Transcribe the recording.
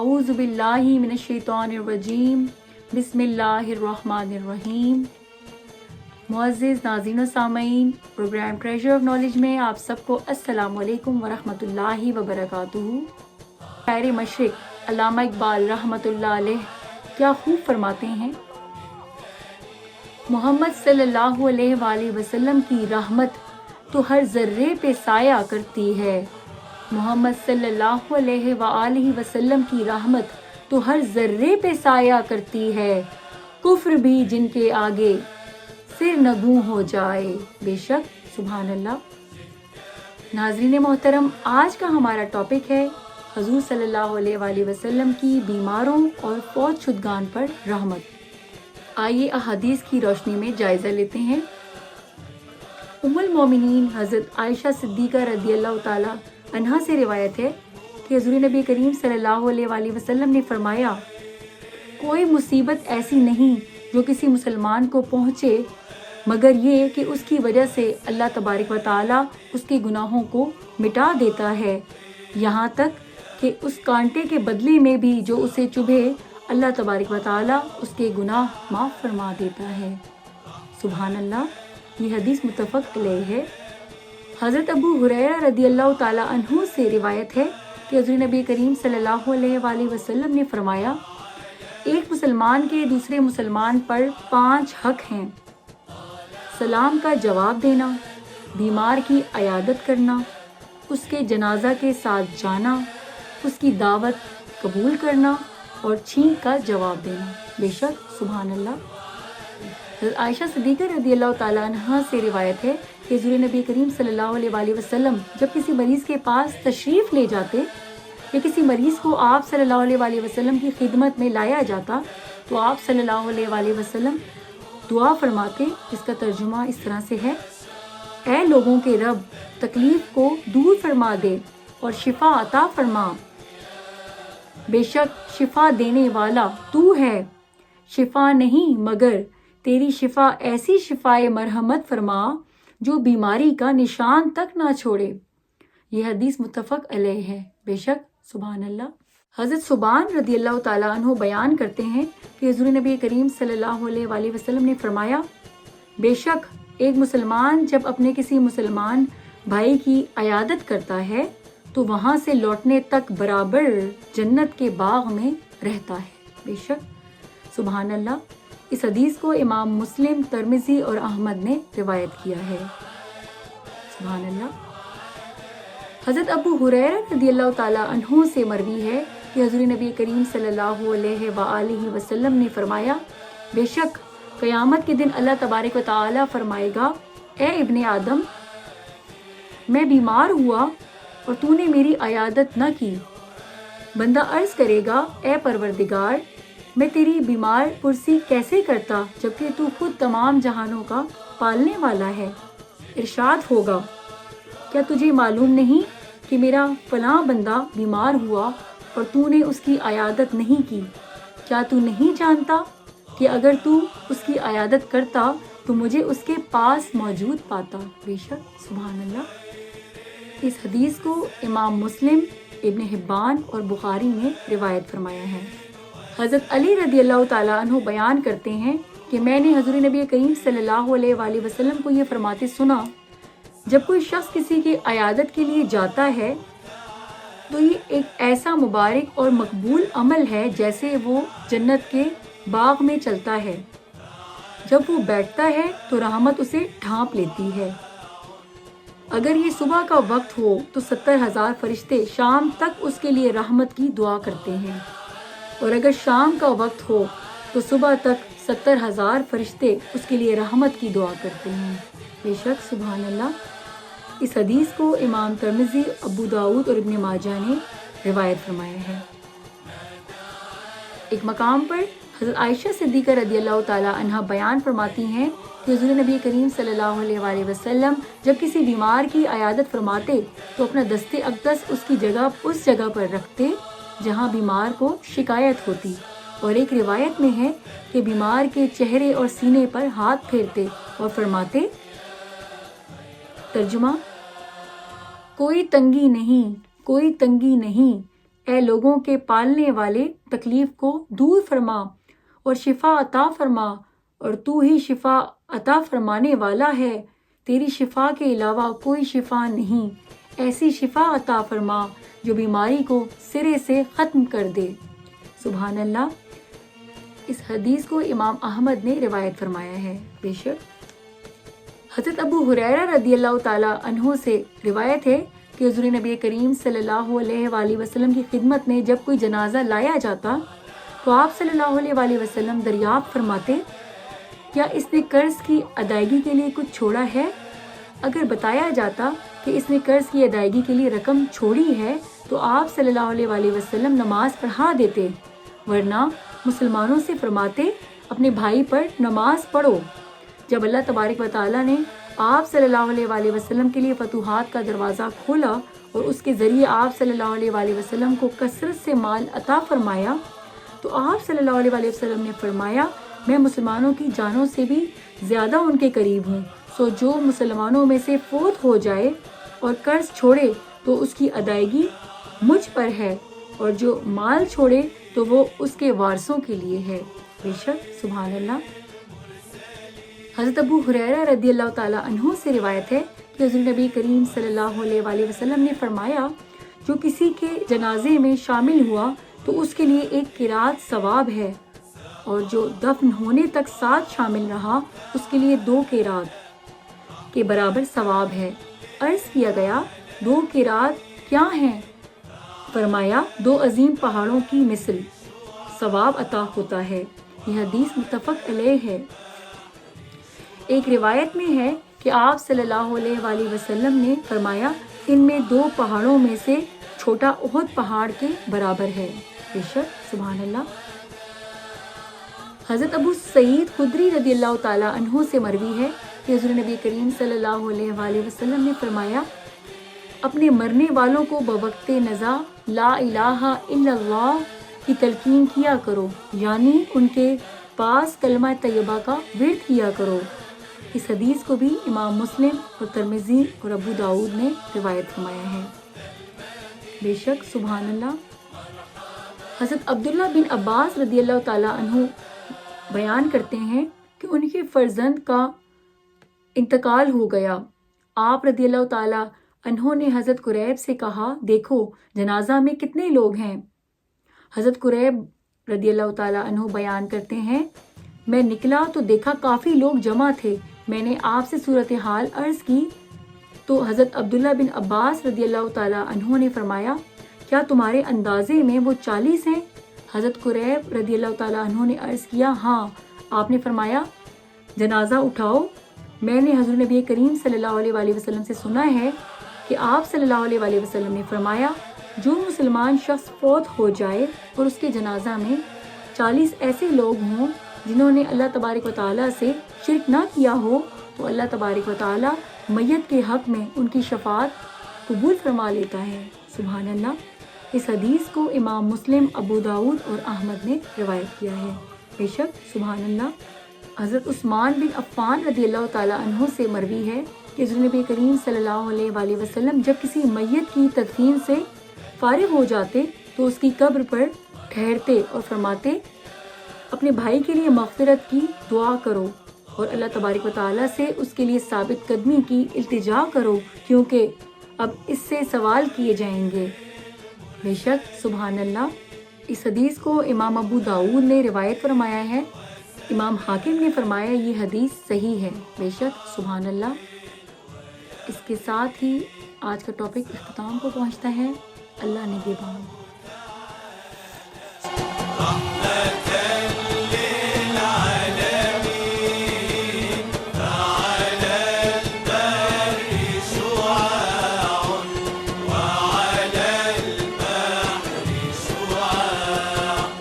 अऊज़ु बिल्लाहि मिनश्शैतानिर्रजीम बिस्मिल्लाहिर्रहमानिर्रहीम। मुअज़्ज़िज़ नाज़रीन व सामईन, प्रोग्राम ट्रेजर ऑफ नॉलेज में आप सबको अस्सलामु अलैकुम व रहमतुल्लाहि व बरकातुहू। शायर मशरिक़ अल्लामा इक़बाल रहमतुल्लाह अलैह क्या खूब फरमाते हैं, मोहम्मद सल्लल्लाहु अलैहि वसल्लम की रहमत तो हर ज़र्रे पे साया करती है। मोहम्मद सल्लल्लाहु अलैहि वसल्लम की रहमत तो हर ज़र्रे पे साया करती है। कुफ्र भी जिनके आगे सिर नगू हो जाए, बेशक सुभान अल्लाह। नाज़रीन मोहतरम, आज का हमारा टॉपिक है हजूर सल्लल्लाहु अलैहि वसल्लम की बीमारों और फौत शुदगान पर रहमत। आइए अहादीस की रोशनी में जायज़ा लेते हैं। उम्मुल मोमिनीन हज़रत आयशा सिद्दीक़ा रज़ियल्लाहु ताला अन्हा से रिवायत है कि हुज़ूर नबी करीम सल्लल्लाहु अलैहि वसल्लम ने फरमाया, कोई मुसीबत ऐसी नहीं जो किसी मुसलमान को पहुँचे मगर ये कि उसकी वजह से अल्लाह तबारक व तआला उसके गुनाहों को मिटा देता है, यहाँ तक कि उस कांटे के बदले में भी जो उसे चुभे अल्लाह तबारक व तआला उसके गुनाह माफ़ फरमा देता है। सुभान अल्लाह। ये हदीस मुत्तफ़क़ अलैह है। हज़रत अबू हुरैरा रज़ियल्लाहु ताला अन्हु से रिवायत है कि हुज़ूर नबी करीम सल्लल्लाहु अलैहि वसल्लम ने फरमाया, एक मुसलमान के दूसरे मुसलमान पर 5 हक हैं। सलाम का जवाब देना, बीमार की अयादत करना, उसके जनाजा के साथ जाना, उसकी दावत कबूल करना और छींक का जवाब देना, बेशक सुभान अल्लाह। आयशा सिद्दीक़ा रज़ियल्लाहु ताला अन्हा से रिवायत है कि हुज़ूर नबी करीम सल्लल्लाहु अलैहि वसल्लम जब किसी मरीज़ के पास तशरीफ़ ले जाते या किसी मरीज़ को आप सल्लल्लाहु अलैहि वसल्लम की खिदमत में लाया जाता तो आप सल्लल्लाहु अलैहि वसल्लम दुआ फरमाते, जिसका तर्जुमा इस तरह से है, ऐ लोगों के रब, तकलीफ़ को दूर फरमा दे और शिफा अता फरमा। बेशक शिफा देने वाला तू है, शिफा नहीं मगर तेरी शिफा ऐसी शिफाए मरहमत फरमा जो बीमारी का निशान तक ना छोड़े। यह हदीस मुत्तफ़क़ अलैह है, बेशक सुभान अल्लाह। हज़रत सुबान रज़ियल्लाहु ताला अन्हु बयान करते हैं कि हुज़ूर नबी करीम सल्लल्लाहु अलैहि वसल्लम ने फरमाया, बेशक एक मुसलमान जब अपने किसी मुसलमान भाई की अयादत करता है तो वहाँ से लौटने तक बराबर जन्नत के बाग में रहता है, बेशक सुभान अल्लाह। इस हदीस को इमाम मुस्लिम, तिरमिज़ी और अहमद ने रिवायत किया है, सुभान अल्लाह। हज़रत अबू हुरैरा रज़ियल्लाहु ताला अन्हु से मरवी है कि हुज़ूर नबी करीम सल्लल्लाहु अलैहि वसल्लम ने फरमाया, बेशक क़यामत के दिन अल्लाह तबारक व तआला फरमाएगा, ए इब्ने आदम, मैं बीमार हुआ और तूने मेरी अयादत न की। बंदा अर्ज़ करेगा, ए परवरदिगार, मैं तेरी बीमार पुरसी कैसे करता जबकि तू खुद तमाम जहानों का पालने वाला है। इरशाद होगा, क्या तुझे मालूम नहीं कि मेरा फ़लाँ बंदा बीमार हुआ और तूने उसकी अयादत नहीं की? क्या तू नहीं जानता कि अगर तू उसकी अयादत करता तो मुझे उसके पास मौजूद पाता? बेशक सुभान अल्लाह। इस हदीस को इमाम मुस्लिम, इब्न हिब्बान और बुखारी ने रिवायत फरमाया है। हज़रत अली रज़ियल्लाहु ताला अन्हु बयान करते हैं कि मैंने हुज़ूर नबी करीम सल्लल्लाहु अलैहि वसल्लम को ये फरमाते सुना, जब कोई शख्स किसी की अयादत के लिए जाता है तो ये एक ऐसा मुबारक और मकबूल अमल है जैसे वो जन्नत के बाग में चलता है। जब वो बैठता है तो रहमत उसे ढांप लेती है। अगर ये सुबह का वक्त हो तो 70,000 फरिश्ते शाम तक उसके लिए रहमत की दुआ करते हैं, और अगर शाम का वक्त हो तो सुबह तक 70,000 फरिश्ते उसके लिए रहमत की दुआ करते हैं, बेशक सुभान अल्लाह। इस हदीस को इमाम तिरमिज़ी, अबू दाऊद और इब्न माजा ने रिवायत फरमाया है। एक मकाम पर हज़रत आयशा सिद्दीक़ा रज़ियल्लाहु ताला अन्हा बयान फरमाती हैं कि हुज़ूर नबी करीम सल्लल्लाहु अलैहि वसल्लम जब किसी बीमार की अयादत फरमाते तो अपना दस्ते अक़दस उसकी जगह उस जगह पर रखते जहाँ बीमार को शिकायत होती, और एक रिवायत में है कि बीमार के चेहरे और सीने पर हाथ फेरते और फरमाते, तर्जुमा, कोई तंगी नहीं, कोई तंगी नहीं, اے لوگوں کے پالنے والے، تکلیف کو دور فرما اور شفا عطا فرما، اور تو ہی شفا عطا فرمانے والا ہے، تیری شفا کے علاوہ کوئی شفا نہیں، ایسی شفا عطا فرما جو بیماری کو سرے سے ختم کر دے۔ سبحان اللہ۔ اس حدیث کو امام احمد نے روایت فرمایا ہے۔ بے شک حضرت ابو ہریرہ رضی اللہ تعالیٰ عنہ سے روایت ہے کہ حضور نبی کریم صلی اللہ علیہ وآلہ وسلم کی خدمت میں جب کوئی جنازہ لایا جاتا تو آپ صلی اللہ علیہ وآلہ وسلم دریافت فرماتے، کیا اس نے قرض کی ادائیگی کے لیے کچھ چھوڑا ہے؟ اگر بتایا جاتا کہ اس نے قرض کی ادائیگی کے لیے رقم چھوڑی ہے تو آپ صلی اللہ علیہ وآلہ وسلم نماز پڑھا دیتے، ورنہ مسلمانوں سے فرماتے اپنے بھائی پر نماز پڑھو۔ جب اللہ تبارک و تعالیٰ نے آپ صلی اللہ علیہ وآلہ وسلم کے لیے فتوحات کا دروازہ کھولا اور اس کے ذریعے آپ صلی اللہ علیہ وآلہ وسلم کو کثرت سے مال عطا فرمایا تو آپ صلی اللہ علیہ وآلہ وسلم نے فرمایا، میں مسلمانوں کی جانوں سے بھی زیادہ ان کے قریب ہوں، سو جو مسلمانوں میں سے فوت ہو جائے اور قرض چھوڑے تو اس کی ادائیگی مجھ پر ہے، اور جو مال چھوڑے تو وہ اس کے وارثوں کے لیے ہے۔ بے شک سبحان اللہ۔ حضرت ابو ہریرہ رضی اللہ تعالیٰ عنہ سے روایت ہے کہ حضور نبی کریم صلی اللہ علیہ وآلہ وسلم نے فرمایا، جو کسی کے جنازے میں شامل ہوا تو اس کے لیے ایک قرات ثواب ہے، اور جو دفن ہونے تک ساتھ شامل رہا اس کے لیے 2 قرات کے برابر ثواب ہے۔ عرض کیا گیا 2 قرات کیا ہیں؟ فرمایا 2 عظیم پہاڑوں کی مثل ثواب عطا ہوتا ہے۔ یہ حدیث متفق علیہ ہے۔ ایک روایت میں ہے کہ آپ صلی اللہ علیہ وآلہ وسلم نے فرمایا، ان میں 2 پہاڑوں میں سے چھوٹا احد پہاڑ کے برابر ہے۔ بے شک سبحان اللہ۔ حضرت ابو سعید خدری رضی اللہ تعالیٰ عنہ سے مروی ہے کہ حضور نبی کریم صلی اللہ علیہ وآلہ وسلم نے فرمایا، اپنے مرنے والوں کو بوقت نزا لا الہ الا اللہ کی تلقین کیا کرو، یعنی ان کے پاس کلمہ طیبہ کا ورد کیا کرو۔ اس حدیث کو بھی امام مسلم اور ترمذی اور ابو داؤد نے روایت فرمایا ہے۔ بے شک سبحان اللہ۔ حضرت عبداللہ بن عباس رضی اللہ تعالیٰ عنہ بیان کرتے ہیں کہ ان کے فرزند کا انتقال ہو گیا۔ آپ رضی اللہ تعالیٰ عنہ نے حضرت قریب سے کہا، دیکھو جنازہ میں کتنے لوگ ہیں؟ حضرت قریب رضی اللہ تعالیٰ عنہ بیان کرتے ہیں، میں نکلا تو دیکھا کافی لوگ جمع تھے، میں نے آپ سے صورتحال عرض کی تو حضرت عبداللہ بن عباس رضی اللہ تعالیٰ عنہ نے فرمایا، کیا تمہارے اندازے میں وہ 40 ہیں؟ حضرت قریب رضی اللہ تعالیٰ عنہ نے عرض کیا، ہاں۔ آپ نے فرمایا، جنازہ اٹھاؤ۔ میں نے حضور نبی کریم صلی اللہ علیہ وآلہ وسلم سے سنا ہے کہ آپ صلی اللہ علیہ وآلہ وسلم نے فرمایا، جو مسلمان شخص فوت ہو جائے اور اس کے جنازہ میں 40 ایسے لوگ ہوں جنہوں نے اللہ تبارک و تعالیٰ سے شرک نہ کیا ہو تو اللہ تبارک و تعالیٰ میت کے حق میں ان کی شفاعت قبول فرما لیتا ہے۔ سبحان اللہ۔ اس حدیث کو امام مسلم، ابو داؤد اور احمد نے روایت کیا ہے۔ بے شک سبحان اللہ۔ حضرت عثمان بن عفان رضی اللہ تعالیٰ عنہ سے مروی ہے کہ حضور نبی کریم صلی اللہ علیہ وآلہ وسلم جب کسی میت کی تدفین سے فارغ ہو جاتے تو اس کی قبر پر ٹھہرتے اور فرماتے، اپنے بھائی کے لیے مغفرت کی دعا کرو اور اللہ تبارک و تعالیٰ سے اس کے لیے ثابت قدمی کی التجا کرو، کیونکہ اب اس سے سوال کیے جائیں گے۔ بے شک سبحان اللہ۔ اس حدیث کو امام ابو داؤد نے روایت فرمایا ہے۔ امام حاکم نے فرمایا یہ حدیث صحیح ہے۔ بے شک سبحان اللہ۔ اس کے ساتھ ہی آج کا ٹاپک اختتام کو پہنچتا ہے۔ اللہ نگہبان۔